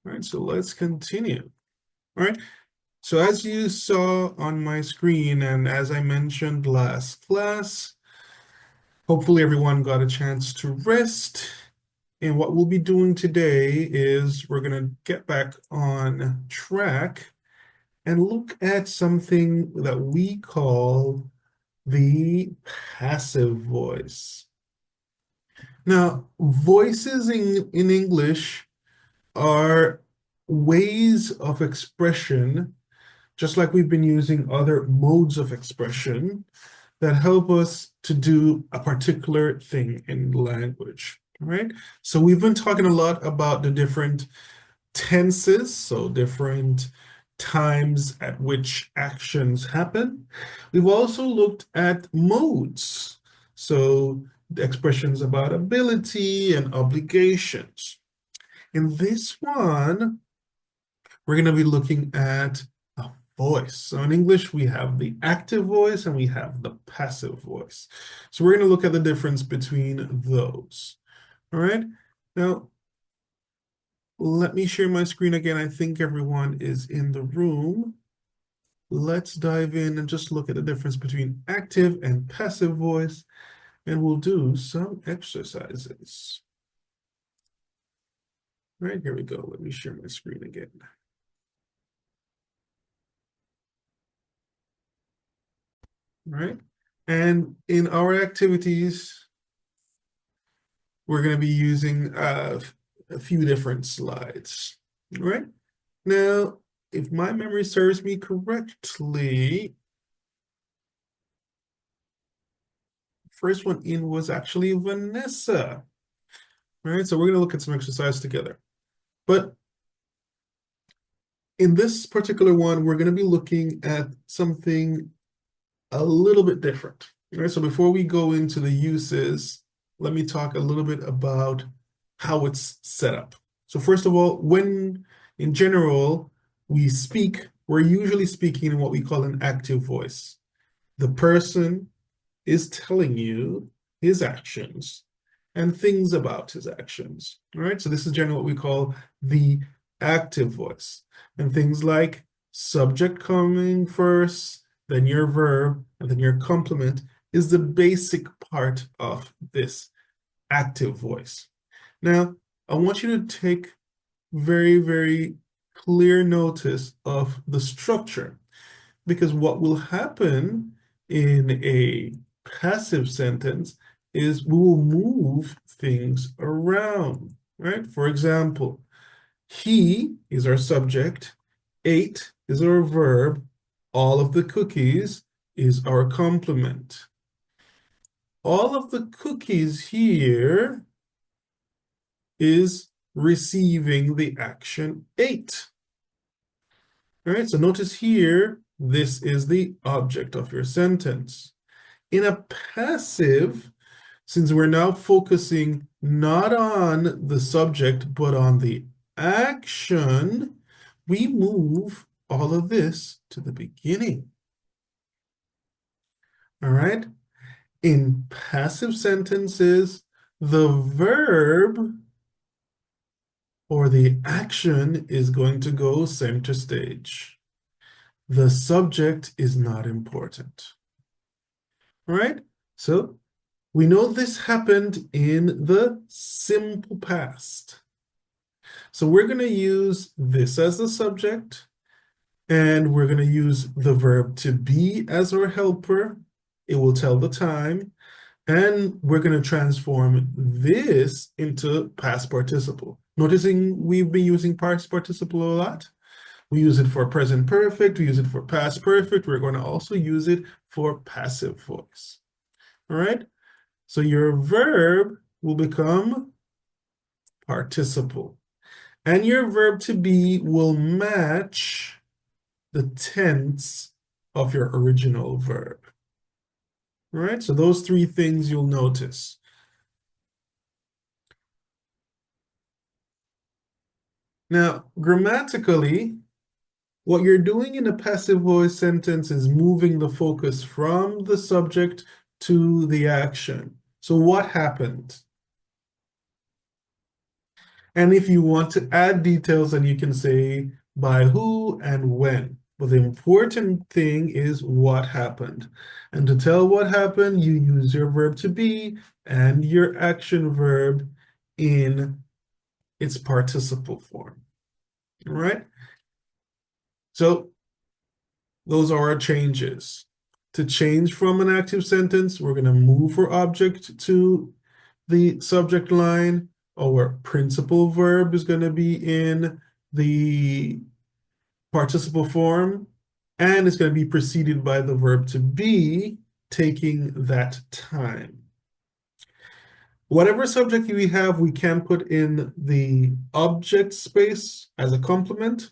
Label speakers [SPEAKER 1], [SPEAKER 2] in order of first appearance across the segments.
[SPEAKER 1] All right, so let's continue. All right, so as you saw on my screen, and as I mentioned last class, hopefully everyone got a chance to rest. And what we'll be doing today is we're going to get back on track and look at something that we call the passive voice. Now, voices in English are ways of expression, just like we've been using other modes of expression that help us to do a particular thing in language. All right. So we've been talking a lot about the different tenses, so different times at which actions happen. We've also looked at modes, so the expressions about ability and obligations. In this one, we're going to be looking at a voice. So in English, we have the active voice and we have the passive voice. So we're going to look at the difference between those. All right. Now, let me share my screen again. I think everyone is in the room. Let's dive in and just look at the difference between active and passive voice, and we'll do some exercises. All right, here we go. Let me share my screen again. All right. And in our activities, we're going to be using a few different slides. All right. Now, if my memory serves me correctly, first one in was actually Vanessa. All right, so we're going to look at some exercise together. But in this particular one, we're going to be looking at something a little bit different. All right, so before we go into the uses, let me talk a little bit about how it's set up. So first of all, when in general we speak, we're usually speaking in what we call an active voice. The person is telling you his actions and things about his actions. All right, so this is generally what we call the active voice. And things like subject coming first, then your verb, and then your complement is the basic part of this active voice. Now, I want you to take very, very clear notice of the structure, because what will happen in a passive sentence is we will move things around, right? For example, he is our subject, ate is our verb, all of the cookies is our complement. All of the cookies here is receiving the action ate. All right, so notice here, this is the object of your sentence. In a passive, since we're now focusing not on the subject, but on the action, we move all of this to the beginning. All right? In passive sentences, the verb or the action is going to go center stage. The subject is not important. All right? So we know this happened in the simple past. So we're going to use this as the subject, and we're going to use the verb to be as our helper. It will tell the time, and we're going to transform this into past participle. Noticing we've been using past participle a lot. We use it for present perfect, we use it for past perfect. We're going to also use it for passive voice. All right? So your verb will become participle. And your verb to be will match the tense of your original verb. All right, so those three things you'll notice. Now, grammatically, what you're doing in a passive voice sentence is moving the focus from the subject to the action. So what happened? And if you want to add details, then you can say by who and when. But the important thing is what happened. And to tell what happened, you use your verb to be and your action verb in its participle form. All right? So those are our changes. To change from an active sentence, we're going to move our object to the subject line. Our principal verb is going to be in the participle form, and it's going to be preceded by the verb to be, taking that time. Whatever subject we have, we can put in the object space as a complement.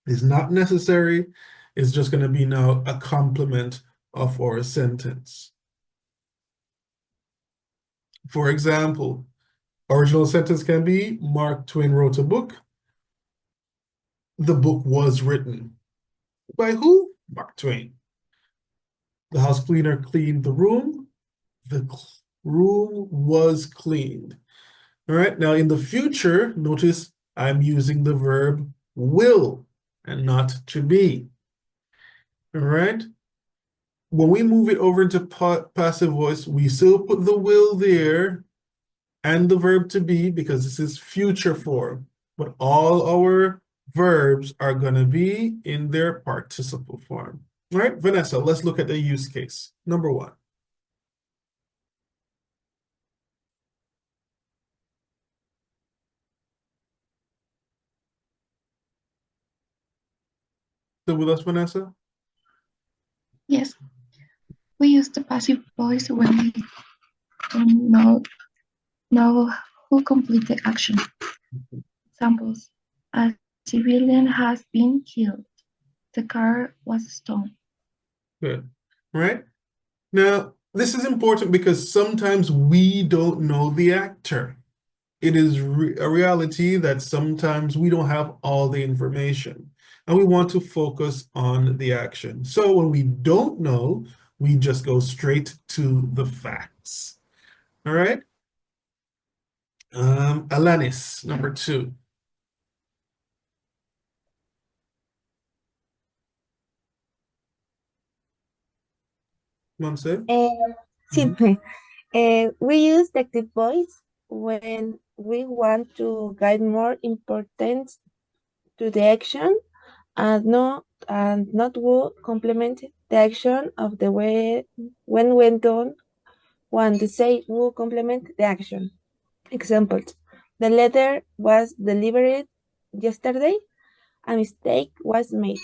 [SPEAKER 1] It's not necessary. It's just going to be now a complement of our sentence. For example, original sentence can be Mark Twain wrote a book. The book was written. By who? Mark Twain. The house cleaner cleaned the room. The room was cleaned. All right, now in the future, notice I'm using the verb will and not to be. All right, when we move it over into passive voice, we still put the will there and the verb to be because this is future form, but all our verbs are going to be in their participle form. All right, Vanessa, let's look at the use case. Number one. Still with us, Vanessa?
[SPEAKER 2] Yes, we use the passive voice when we don't know who completed the action. Examples: a civilian has been killed. The car was stolen.
[SPEAKER 1] Good. All right. Now, this is important because sometimes we don't know the actor. It is a reality that sometimes we don't have all the information and we want to focus on the action. So when we don't know, we just go straight to the facts. All right. Alanis, number two. Monse?
[SPEAKER 3] Sí,
[SPEAKER 1] Mhm.
[SPEAKER 3] we use the active voice when we want to guide more importance to the action and not will complement the action of the way when done when the say will complement the action. Examples: the letter was delivered yesterday, a mistake was made.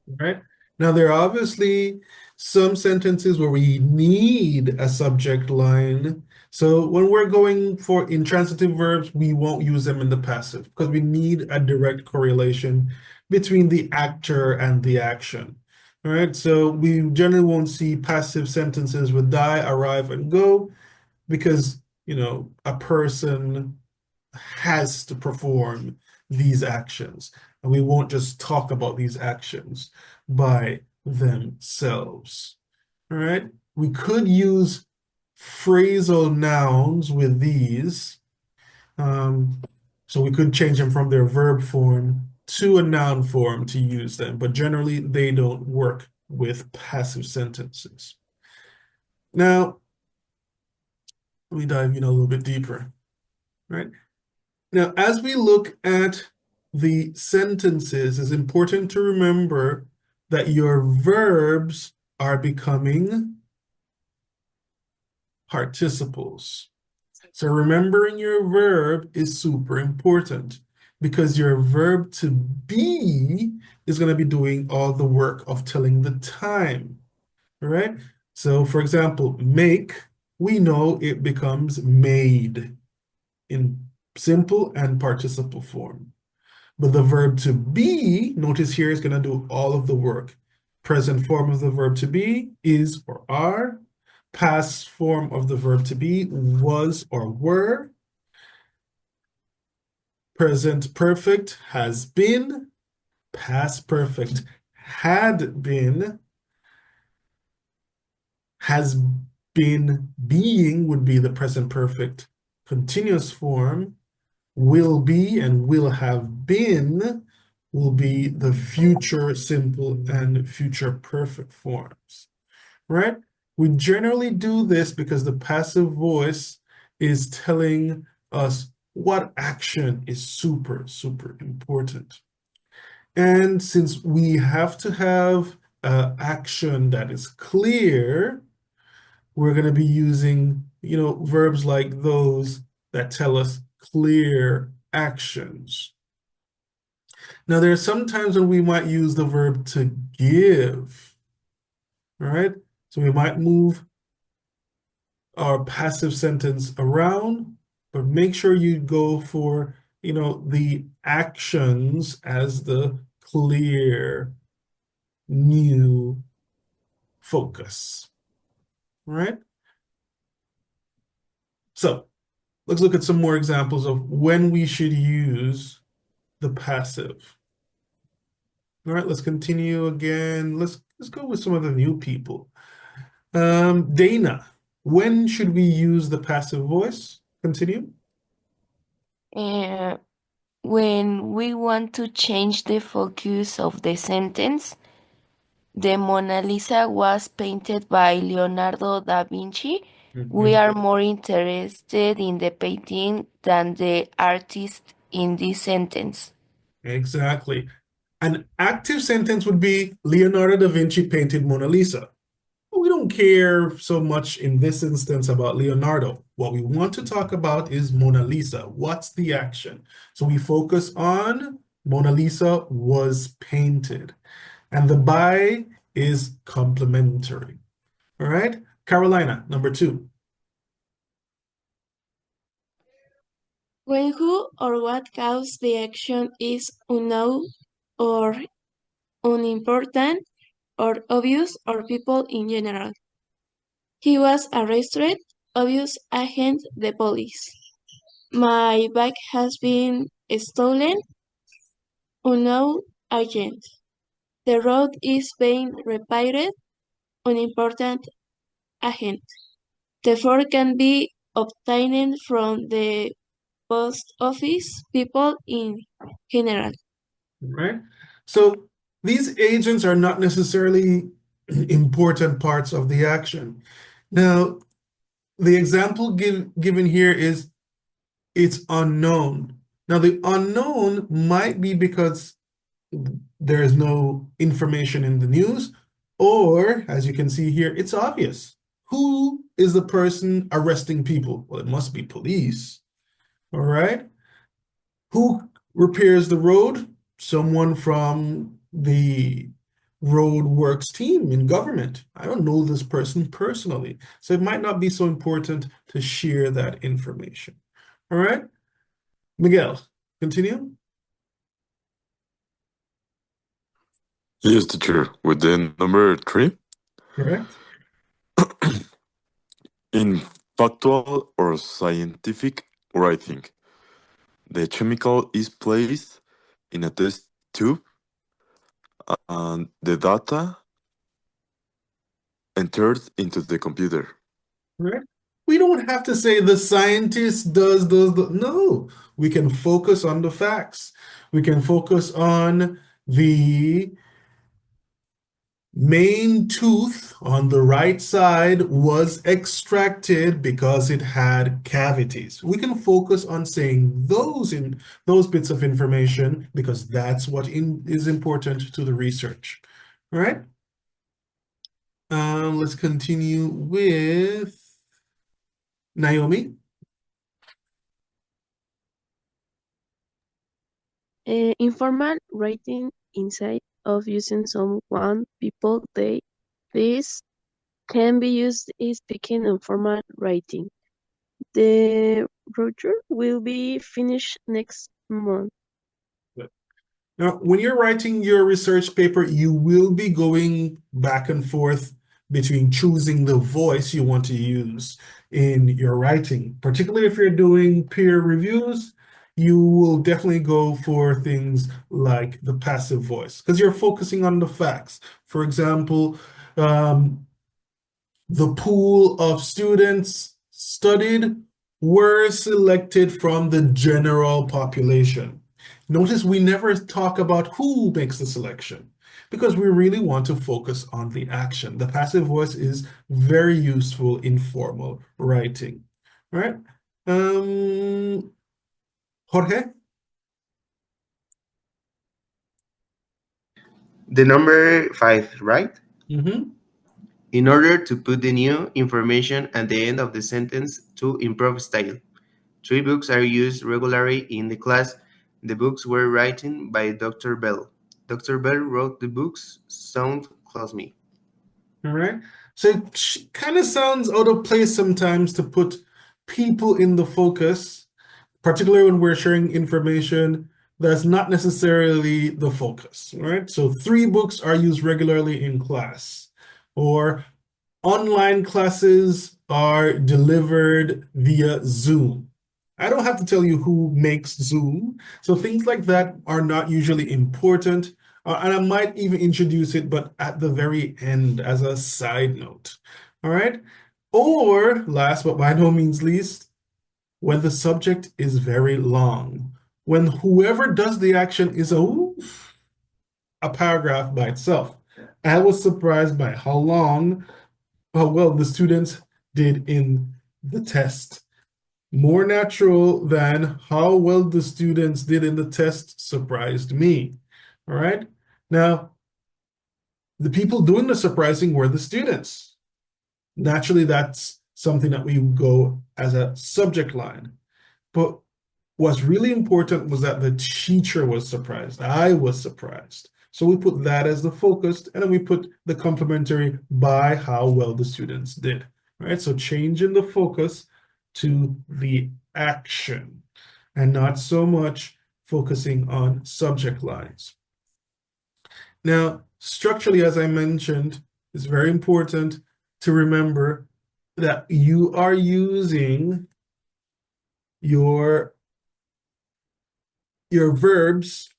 [SPEAKER 1] Right? Now, there are obviously some sentences where we need a subject line. So when we're going for intransitive verbs, we won't use them in the passive because we need a direct correlation between the actor and the action. All right, so we generally won't see passive sentences with die, arrive, and go because, a person has to perform these actions. And we won't just talk about these actions by themselves. All right. We could use phrasal nouns with these. So we could change them from their verb form to a noun form to use them, but generally they don't work with passive sentences. Now, let me dive in a little bit deeper, right? Now, as we look at the sentences, it's important to remember that your verbs are becoming participles. So remembering your verb is super important because your verb to be is going to be doing all the work of telling the time, all right? So for example, make, we know it becomes made in simple and participle form. But the verb to be, notice here, is going to do all of the work. Present form of the verb to be is or are. Past form of the verb to be was or were. Present perfect has been. Past perfect had been. Has been being would be the present perfect continuous form. will be and will have been will be the future simple and future perfect forms, right? We generally do this because the passive voice is telling us what action is super, super important. And since we have to have action that is clear, we're going to be using, verbs like those that tell us clear actions. Now, there are some times when we might use the verb to give, all right? So we might move our passive sentence around, but make sure you go for, the actions as the clear new focus, all right? So let's look at some more examples of when we should use the passive. All right, let's continue again. Let's go with some of the new people. Dana, when should we use the passive voice? Continue.
[SPEAKER 4] Uh, when we want to change the focus of the sentence, the Mona Lisa was painted by Leonardo da Vinci. We are more interested in the painting than the artist in this sentence.
[SPEAKER 1] Exactly. An active sentence would be Leonardo da Vinci painted Mona Lisa. We don't care so much in this instance about Leonardo. What we want to talk about is Mona Lisa. What's the action? So we focus on Mona Lisa was painted. And the by is complementary. All right? Carolina, number 2.
[SPEAKER 5] When who or what caused the action is unknown or unimportant or obvious or people in general. He was arrested, obvious agent the police. My bag has been stolen, unknown agent. The road is being repaired, unimportant agent. The form can be obtained from the post office, people in general.
[SPEAKER 1] Right? So these agents are not necessarily important parts of the action. Now, the example given here is it's unknown. Now, the unknown might be because there is no information in the news, or as you can see here, it's obvious. Who is the person arresting people? Well, it must be police. All right. Who repairs the road? Someone from the road works team in government. I don't know this person personally, so it might not be so important to share that information. All right, Miguel, continue.
[SPEAKER 6] Yes, teacher. With the number 3,
[SPEAKER 1] Correct.
[SPEAKER 6] in factual or scientific writing, the chemical is placed in a test tube and the data entered into the computer.
[SPEAKER 1] Right. We don't have to say the scientist does. No, we can focus on the facts. We can focus on the main tooth on the right side was extracted because it had cavities. We can focus on saying those bits of information because that's what is important to the research. All right. Let's continue with Naomi.
[SPEAKER 7] Informal writing inside of using someone, people, they. This can be used in speaking and formal writing. The brochure will be finished next month.
[SPEAKER 1] Now, when you're writing your research paper, you will be going back and forth between choosing the voice you want to use in your writing. Particularly if you're doing peer reviews, you will definitely go for things like the passive voice because you're focusing on the facts. For example, the pool of students studied were selected from the general population. Notice we never talk about who makes the selection because we really want to focus on the action. The passive voice is very useful in formal writing, right? Jorge?
[SPEAKER 8] The number 5, right?
[SPEAKER 1] Mm-hmm.
[SPEAKER 8] In order to put the new information at the end of the sentence to improve style. 3 books are used regularly in the class. The books were written by Dr. Bell. Dr. Bell wrote the books. Sound close me.
[SPEAKER 1] All right. So it kind of sounds out of place sometimes to put people in the focus, particularly when we're sharing information that's not necessarily the focus, right? So 3 books are used regularly in class, or online classes are delivered via Zoom. I don't have to tell you who makes Zoom. So things like that are not usually important. And I might even introduce it, but at the very end as a side note. All right. Or last but by no means least, when the subject is very long, when whoever does the action is a paragraph by itself. I was surprised by how well the students did in the test. More natural than how well the students did in the test surprised me. All right. Now, the people doing the surprising were the students. Naturally, that's something that we go as a subject line. But what's really important was that the teacher was surprised. I was surprised. So we put that as the focus, and then we put the complementary by how well the students did. Right? So changing the focus to the action and not so much focusing on subject lines. Now, structurally, as I mentioned, it's very important to remember that you are using your verbs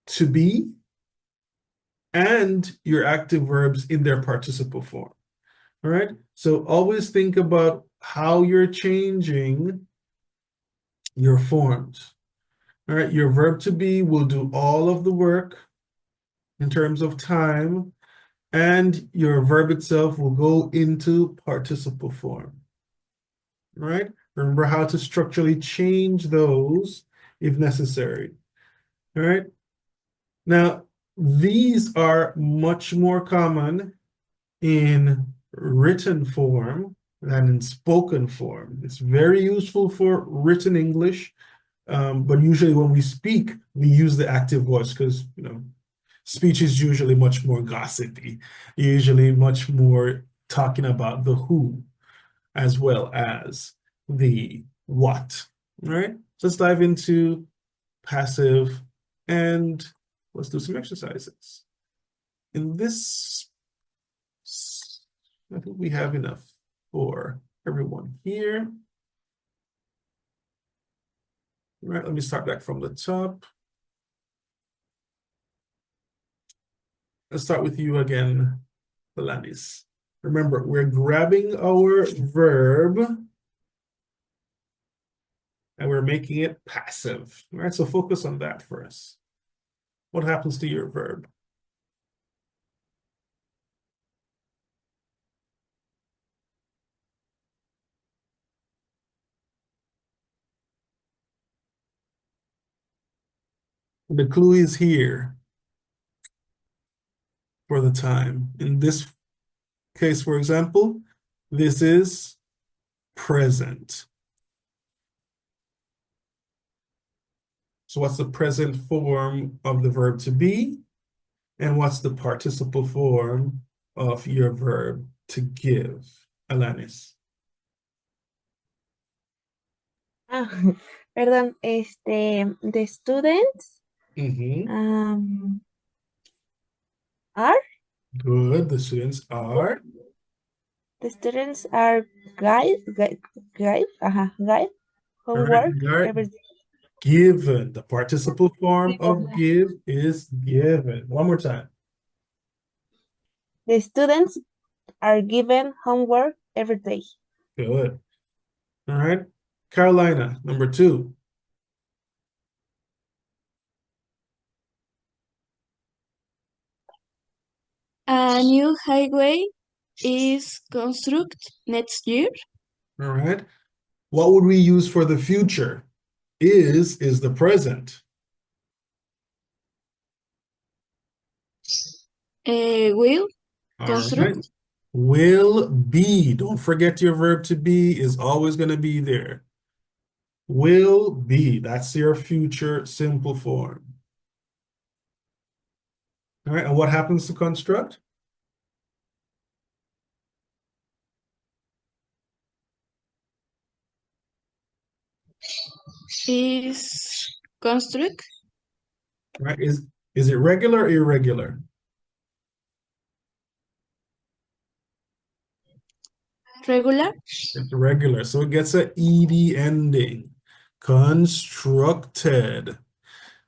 [SPEAKER 1] to be and your active verbs in their participle form. All right. So always think about how you're changing your forms. All right. Your verb to be will do all of the work in terms of time, and your verb itself will go into participle form. All right. Remember how to structurally change those if necessary. All right. Now, these are much more common in written form than in spoken form. It's very useful for written English, but usually when we speak, we use the active voice because, speech is usually much more gossipy, usually much more talking about the who as well as the what. All right, so let's dive into passive and let's do some exercises. In this, I think we have enough for everyone here. All right, let me start back from the top. Let's start with you again, Alanis. Remember, we're grabbing our verb and we're making it passive. All right, so focus on that first. What happens to your verb? The clue is here for the time. In this case, for example, this is present. So what's the present form of the verb to be? And what's the participle form of your verb to give? Alanis.
[SPEAKER 3] Ah, perdón, the students are
[SPEAKER 1] Good. The students are
[SPEAKER 3] guide homework every day.
[SPEAKER 1] given. The participle form of give is given. One more time.
[SPEAKER 3] The students are given homework every day.
[SPEAKER 1] Good. All right. Carolina, number 2.
[SPEAKER 5] A new highway is constructed next year.
[SPEAKER 1] All right. What would we use for the future? Is the present.
[SPEAKER 5] Will
[SPEAKER 1] All
[SPEAKER 5] construct.
[SPEAKER 1] right. Will be. Don't forget your verb to be is always going to be there. Will be. That's your future simple form. All right. And what happens to construct?
[SPEAKER 5] Is construct.
[SPEAKER 1] Right. Is it regular or irregular?
[SPEAKER 5] Regular.
[SPEAKER 1] It's regular. So it gets a ed ending. Constructed.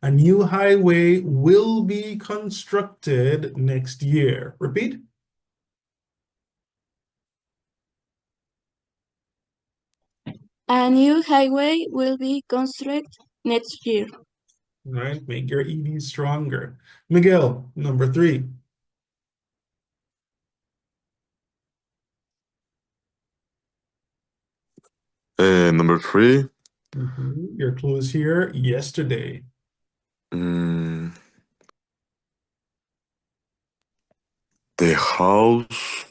[SPEAKER 1] A new highway will be constructed next year. Repeat.
[SPEAKER 5] A new highway will be constructed next year.
[SPEAKER 1] All right. Make your ed stronger. Miguel, number 3.
[SPEAKER 6] Number 3.
[SPEAKER 1] Your clue is here. Yesterday.
[SPEAKER 6] Mm, the house.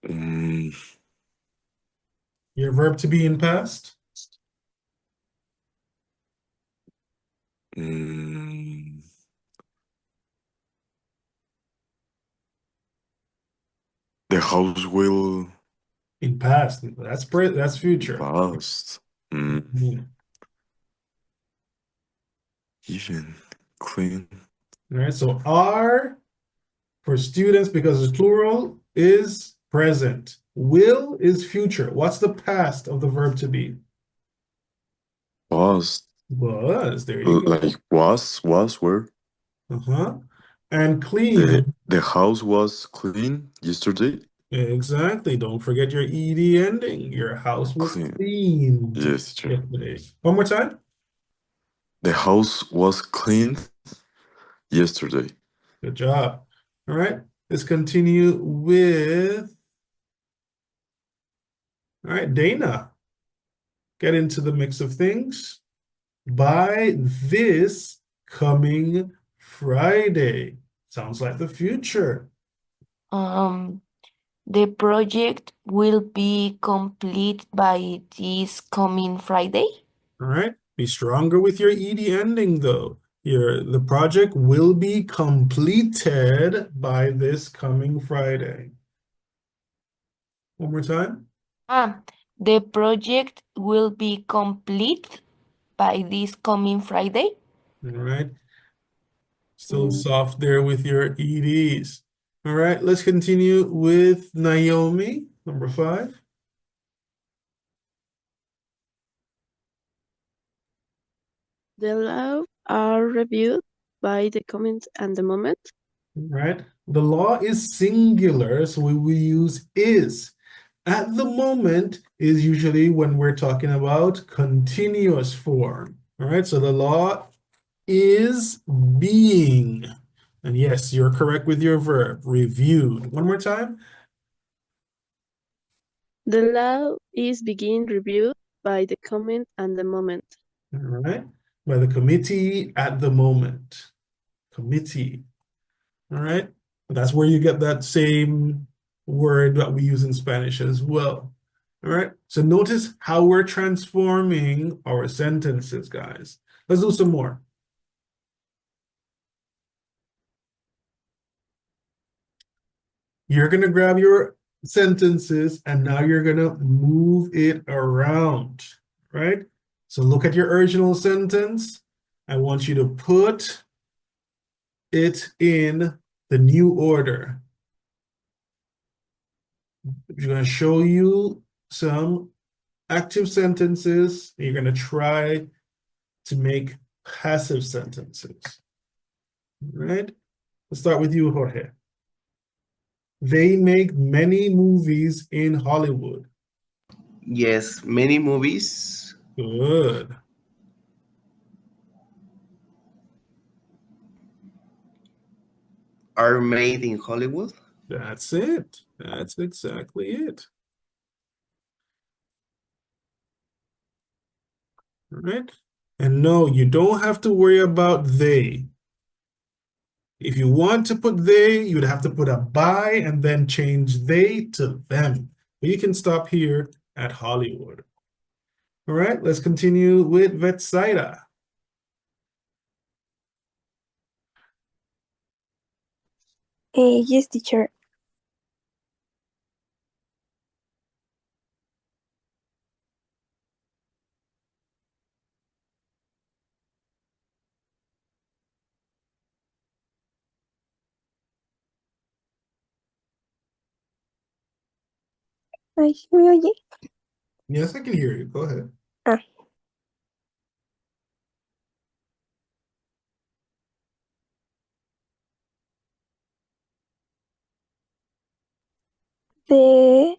[SPEAKER 6] Mm,
[SPEAKER 1] Your verb to be in past.
[SPEAKER 6] mm, the house will
[SPEAKER 1] In past. That's future.
[SPEAKER 6] last.
[SPEAKER 1] Mhm.
[SPEAKER 6] Even clean.
[SPEAKER 1] All right. So are for students because it's plural is present. Will is future. What's the past of the verb to be?
[SPEAKER 6] Was
[SPEAKER 1] Was. There you
[SPEAKER 6] like
[SPEAKER 1] go.
[SPEAKER 6] was where
[SPEAKER 1] Uh-huh. And clean.
[SPEAKER 6] the house was clean yesterday.
[SPEAKER 1] Exactly. Don't forget your ed ending. Your house was
[SPEAKER 6] Clean.
[SPEAKER 1] cleaned
[SPEAKER 6] Yes, teacher.
[SPEAKER 1] yesterday. One more time.
[SPEAKER 6] The house was clean yesterday.
[SPEAKER 1] Good job. All right. Let's continue with, all right, Dana. Get into the mix of things. By this coming Friday. Sounds like the future.
[SPEAKER 4] The project will be complete by this coming Friday.
[SPEAKER 1] All right. Be stronger with your ed ending, though. The project will be completed by this coming Friday. One more time.
[SPEAKER 4] The project will be complete by this coming Friday.
[SPEAKER 1] All right. Still soft there with your eds. All right. Let's continue with Naomi, number 5.
[SPEAKER 7] The law are reviewed by the comment and the moment.
[SPEAKER 1] Right? The law is singular, so we will use is. At the moment is usually when we're talking about continuous form. All right, so the law is being. And yes, you're correct with your verb, reviewed. One more time.
[SPEAKER 7] The law is being reviewed by the comment and the moment.
[SPEAKER 1] All right, by the committee at the moment. Committee. All right, that's where you get that same word that we use in Spanish as well. All right, so notice how we're transforming our sentences, guys. Let's do some more. You're going to grab your sentences and now you're going to move it around, right? So look at your original sentence. I want you to put it in the new order. I'm going to show you some active sentences. You're going to try to make passive sentences. All right? Let's start with you, Jorge. They make many movies in Hollywood.
[SPEAKER 8] Yes, many movies
[SPEAKER 1] Good.
[SPEAKER 8] are made in Hollywood.
[SPEAKER 1] That's it. That's exactly it. All right. And no, you don't have to worry about they. If you want to put they, you'd have to put a by and then change they to them. But you can stop here at Hollywood. All right, let's continue with Vetsaida.
[SPEAKER 9] Yes, teacher. Ay, ¿me oye?
[SPEAKER 1] Yes, I can hear you. Go ahead.
[SPEAKER 9] Ah, de...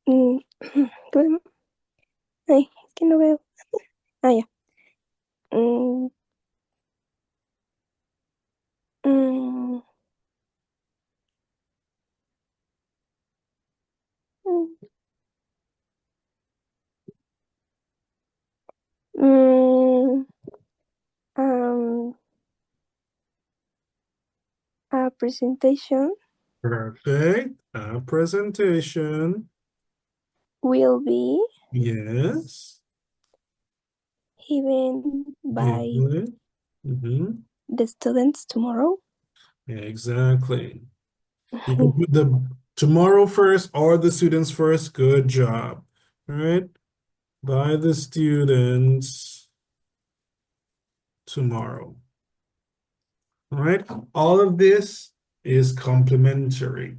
[SPEAKER 9] mm, ¿cómo se llama? Ay, es que no veo. Ah, ya. Mm, mm, mm, mm, um, a presentation
[SPEAKER 1] Perfect. A presentation.
[SPEAKER 9] will be
[SPEAKER 1] Yes.
[SPEAKER 9] given by
[SPEAKER 1] Good. Mhm.
[SPEAKER 9] the students tomorrow.
[SPEAKER 1] Exactly. You can put the tomorrow first or the students first. Good job. All right. By the students tomorrow. All right. All of this is complementary.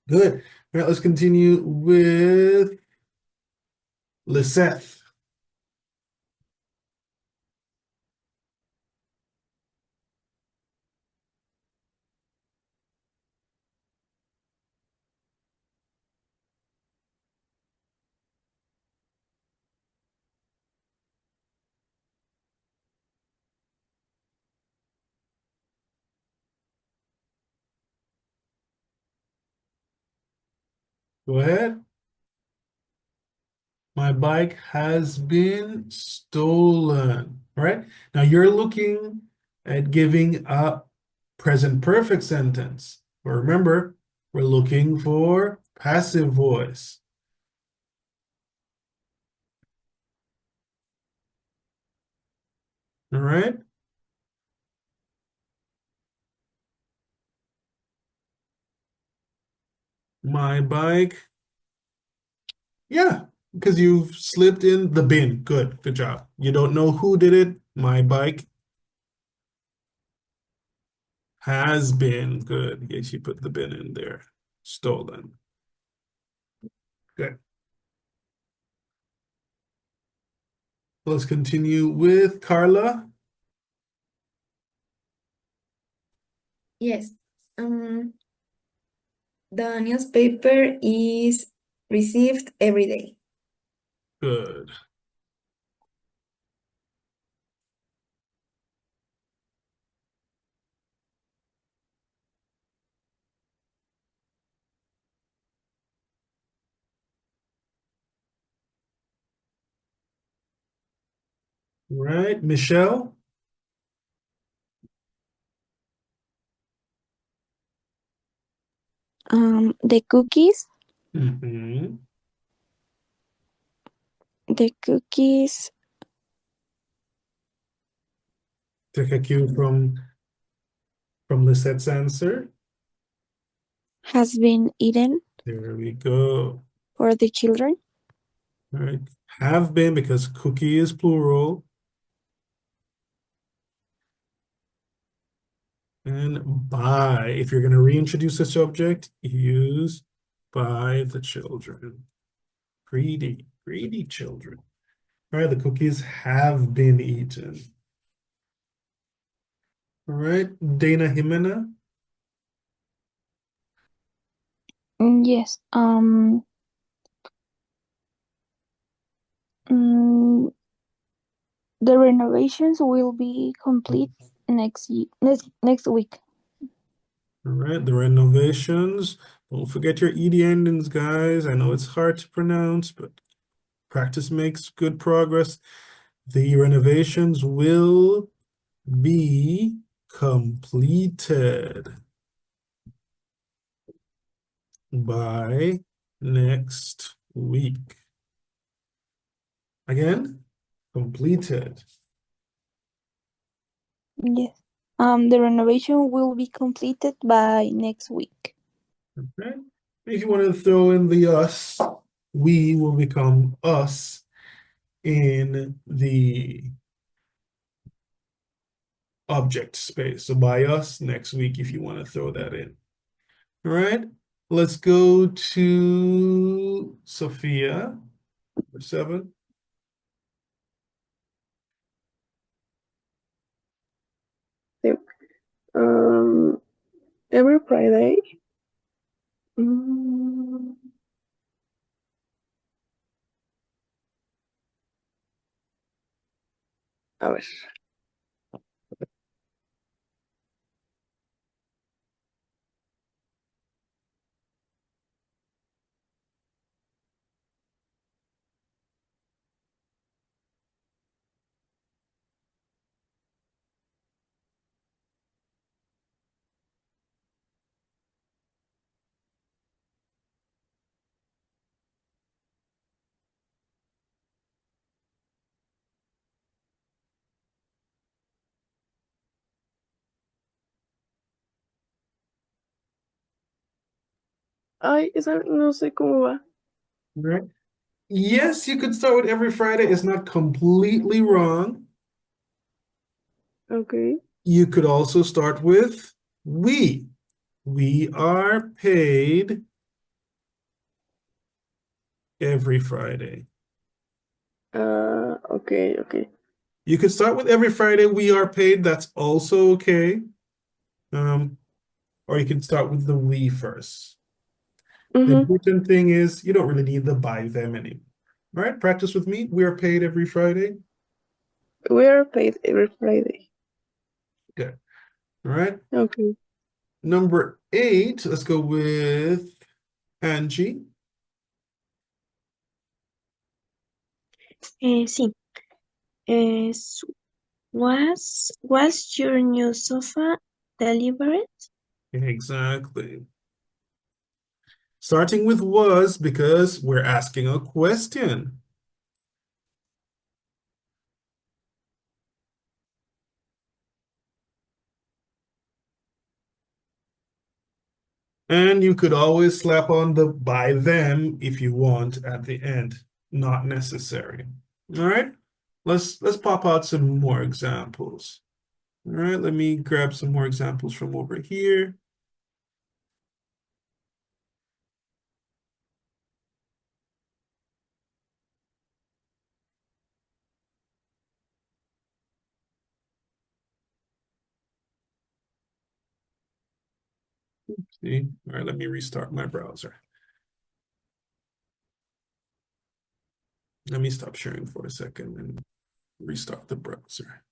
[SPEAKER 1] Good. All right, let's continue with Liseth. Go ahead. My bike has been stolen. All right. Now you're looking at giving a present perfect sentence. But remember, we're looking for passive voice. All right. My bike. Yeah, because you've slipped in the bin. Good. Good job. You don't know who did it. My bike has been. Good. Yes, you put the bin in there. Stolen. Good. Let's continue with Carla.
[SPEAKER 10] Yes. Um, the newspaper is received every day.
[SPEAKER 1] Good. Right, Michelle.
[SPEAKER 9] The cookies.
[SPEAKER 1] Mm-hmm.
[SPEAKER 9] The cookies
[SPEAKER 1] Take a cue from Lisette's answer.
[SPEAKER 9] has been eaten
[SPEAKER 1] There we go.
[SPEAKER 9] for the children.
[SPEAKER 1] All right. Have been because cookie is plural. And by, if you're going to reintroduce a subject, use by the children. Greedy, greedy children. All right, the cookies have been eaten. All right, Dana Jimena.
[SPEAKER 9] Yes. Mm, the renovations will be complete next week.
[SPEAKER 1] All right, the renovations. Don't forget your ED endings, guys. I know it's hard to pronounce, but practice makes good progress. The renovations will be completed by next week. Again, completed.
[SPEAKER 9] Yes. The renovation will be completed by next week.
[SPEAKER 1] Okay. If you want to throw in the us, we will become us in the object space. So by us next week, if you want to throw that in. All right. Let's go to Sophia, number 7.
[SPEAKER 7] Every Friday. Mm, a ver. Ay, esa no sé cómo va.
[SPEAKER 1] All right. Yes, you could start with every Friday. It's not completely wrong.
[SPEAKER 7] Okay.
[SPEAKER 1] You could also start with we. We are paid every Friday.
[SPEAKER 7] Okay, okay.
[SPEAKER 1] You could start with every Friday we are paid. That's also okay. Or you can start with the we first. The important thing is you don't really need the by them anymore. All right, practice with me. We are paid every Friday.
[SPEAKER 7] We are paid every Friday.
[SPEAKER 1] Good. All right.
[SPEAKER 7] Okay.
[SPEAKER 1] Number 8, let's go with Angie.
[SPEAKER 5] Sí. Was your new sofa delivered?
[SPEAKER 1] Exactly. Starting with was because we're asking a question. And you could always slap on the by them if you want at the end. Not necessary. All right. Let's pop out some more examples. All right, let me grab some more examples from over here. See? All right, let me restart my browser. Let me stop sharing for a second and restart the browser.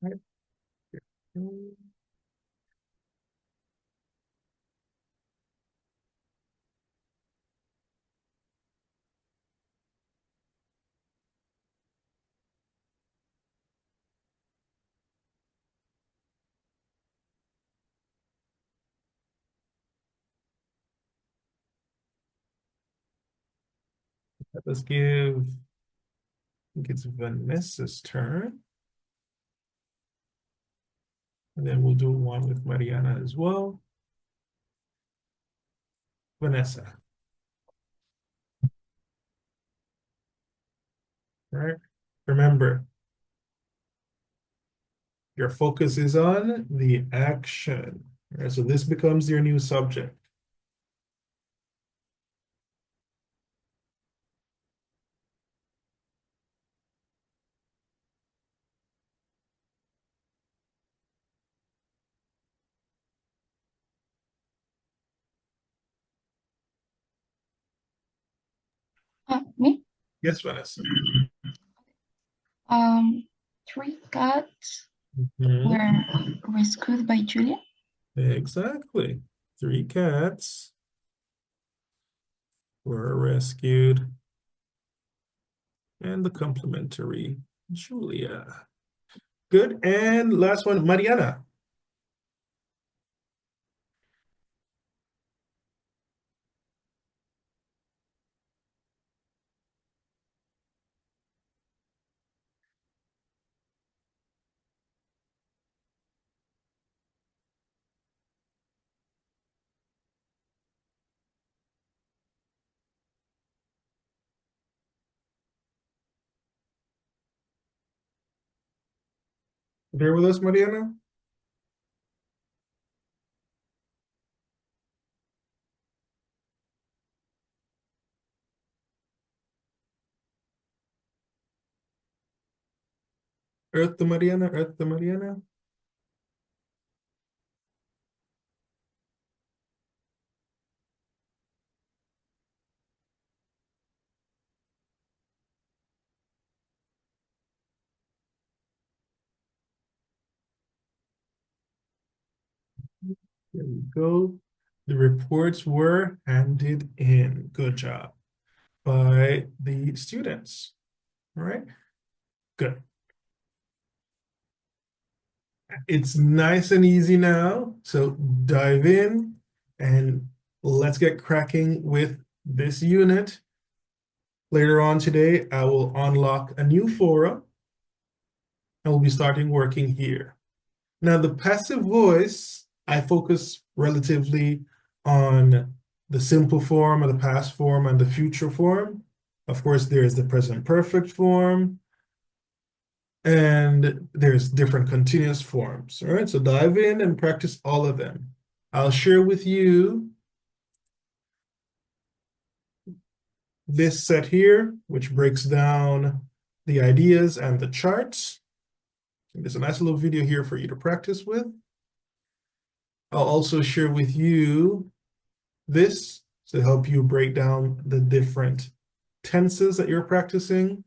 [SPEAKER 1] Right. Let's give, I think it's Vanessa's turn. And then we'll do one with Mariana as well. Vanessa. All right. Remember, your focus is on the action. All right, so this becomes your new subject.
[SPEAKER 2] Me?
[SPEAKER 1] Yes, Vanessa.
[SPEAKER 2] Three cats
[SPEAKER 1] Mhm.
[SPEAKER 2] were rescued by Julia.
[SPEAKER 1] Exactly. 3 cats were rescued. And the complimentary Julia. Good. And last one, Mariana. There with us, Mariana? Earth to Mariana, Earth to Mariana. There we go. The reports were handed in. Good job by the students. All right, good. It's nice and easy now. So dive in and let's get cracking with this unit. Later on today, I will unlock a new forum and we'll be starting working here. Now, the passive voice, I focus relatively on the simple form or the past form and the future form. Of course, there's the present perfect form and there's different continuous forms. All right, so dive in and practice all of them. I'll share with you this set here, which breaks down the ideas and the charts. There's a nice little video here for you to practice with. I'll also share with you this to help you break down the different tenses that you're practicing.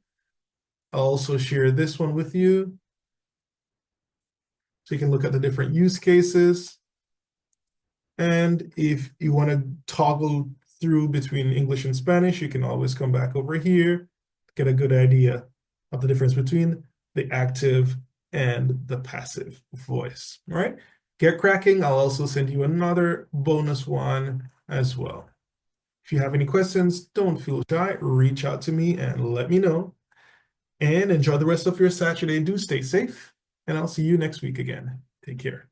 [SPEAKER 1] I'll also share this one with you so you can look at the different use cases. And if you want to toggle through between English and Spanish, you can always come back over here to get a good idea of the difference between the active and the passive voice. All right, get cracking. I'll also send you another bonus one as well. If you have any questions, don't feel shy. Reach out to me and let me know. And enjoy the rest of your Saturday. Do stay safe, and I'll see you next week again. Take care.